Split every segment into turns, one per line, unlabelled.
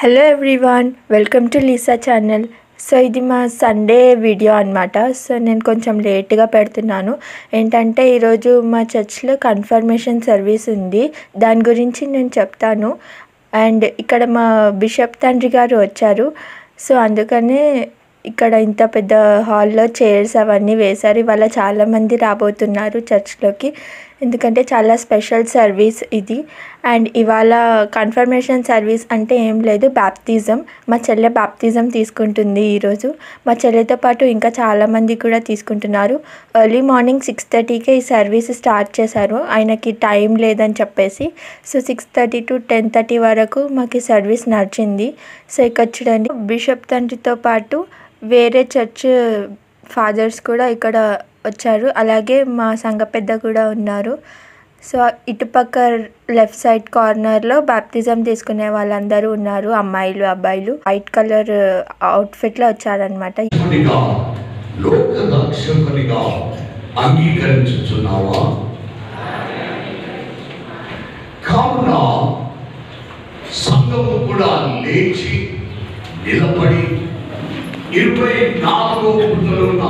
Hello everyone, welcome to Lisa channel. So ఇది మా Sunday video అనమాట. సో నేను కొంచెం లేట్గా పెడుతున్నాను. ఏంటంటే ఈరోజు మా చర్చ్లో కన్ఫర్మేషన్ సర్వీస్ ఉంది, దాని గురించి నేను చెప్తాను. అండ్ ఇక్కడ మా బిషప్ తండ్రి గారు వచ్చారు. సో అందుకనే ఇక్కడ ఇంత పెద్ద హాల్లో చైర్స్ అవన్నీ వేశారు. ఇవాళ చాలామంది రాబోతున్నారు చర్చ్లోకి, ఎందుకంటే చాలా స్పెషల్ సర్వీస్ ఇది. అండ్ ఇవాళ కన్ఫర్మేషన్ సర్వీస్ అంటే ఏం లేదు, బ్యాప్తిజం. మా చెల్లె బ్యాప్తిజం తీసుకుంటుంది ఈరోజు. మా చెల్లెతో పాటు ఇంకా చాలామంది కూడా తీసుకుంటున్నారు. ఎర్లీ మార్నింగ్ 6:30కే ఈ సర్వీస్ స్టార్ట్ చేశారు, ఆయనకి టైం లేదని చెప్పేసి. సో 6:30 to 10:30 వరకు మాకు ఈ సర్వీస్ నడిచింది. సో ఇక్కడ చూడండి, బిషప్ తండ్రితో పాటు వేరే చర్చ్ ఫాదర్స్ కూడా ఇక్కడ వచ్చారు, అలాగే మా సంఘ పెద్ద కూడా ఉన్నారు. సో ఇటుపక్క లెఫ్ట్ సైడ్ కార్నర్లో బాప్తిజం తీసుకునే వాళ్ళందరూ ఉన్నారు, అమ్మాయిలు అబ్బాయిలు. వైట్ కలర్ అవుట్ఫిట్లో వచ్చారనమాట.
సంఘము కూడా లేచి నిలబడి 24 గుంటలున్న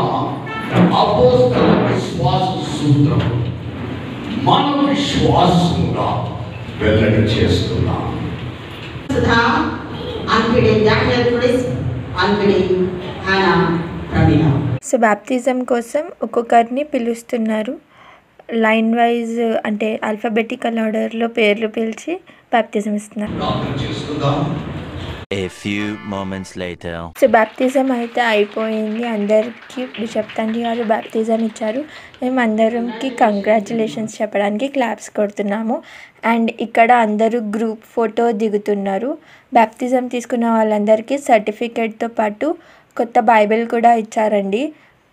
అపోస్తల విశ్వాస సూత్రం మన విశ్వాసముగా వెల్లడి చేస్తున్నాం.
సో బాప్తిజం కోసం ఒక్కొక్కరిని పిలుస్తున్నారు, లైన్ వైజ్ అంటే ఆల్ఫాబెటికల్ ఆర్డర్లో పేర్లు పిలిచి బాప్తిజం ఇస్తున్నారు.
A few moments later.
So బాప్తిజం అయితే అయిపోయింది. అందరికీ బిషప్ తండ్రి గారు బాప్తిజం ఇచ్చారు. మేము అందరికి కంగ్రాచులేషన్స్ చెప్పడానికి క్లాప్స్ కొడుతున్నాము. అండ్ ఇక్కడ అందరూ గ్రూప్ ఫోటో దిగుతున్నారు. బాప్తిజం తీసుకున్న వాళ్ళందరికీ సర్టిఫికేట్తో పాటు కొత్త బైబిల్ కూడా ఇచ్చారండి.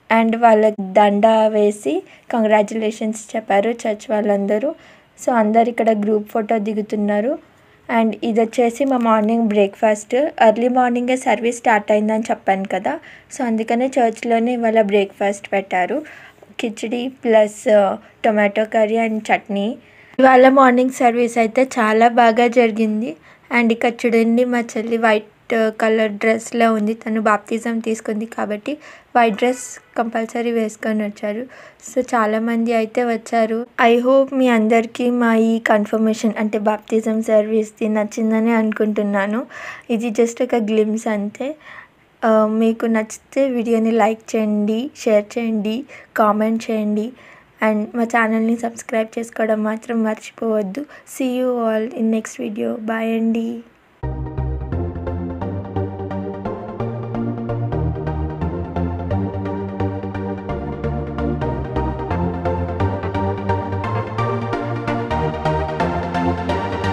అండ్ వాళ్ళకి దండ వేసి కంగ్రాచులేషన్స్ చెప్పారు చర్చ్ వాళ్ళందరూ. సో అందరు ఇక్కడ గ్రూప్ ఫోటో దిగుతున్నారు. అండ్ ఇది వచ్చేసి మా మార్నింగ్ బ్రేక్ఫాస్ట్. ఎర్లీ మార్నింగే సర్వీస్ స్టార్ట్ అయిందని చెప్పాను కదా, సో అందుకనే చర్చ్లోనే ఇవాళ బ్రేక్ఫాస్ట్ పెట్టారు, khichdi plus tomato curry and chutney. ఇవాళ మార్నింగ్ సర్వీస్ అయితే చాలా బాగా జరిగింది. అండ్ ఇక్కడ చూడండి, మా చెల్లి వైట్ కలర్ డ్రెస్లో ఉంది. తను బాప్తిజం తీసుకుంది కాబట్టి వైట్ డ్రెస్ కంపల్సరీ వేసుకొని వచ్చారు. సో చాలామంది అయితే వచ్చారు. ఐ హోప్ మీ అందరికీ మా ఈ కన్ఫర్మేషన్ అంటే బాప్తిజం సర్వీస్ది నచ్చిందని అనుకుంటున్నాను. ఇది జస్ట్ ఒక గ్లిమ్స్ అంతే. మీకు నచ్చితే వీడియోని లైక్ చేయండి, షేర్ చేయండి, కామెంట్ చేయండి. అండ్ మా ఛానల్ని సబ్స్క్రైబ్ చేసుకోవడం మాత్రం మర్చిపోవద్దు. See you all in next video. Bye అండి.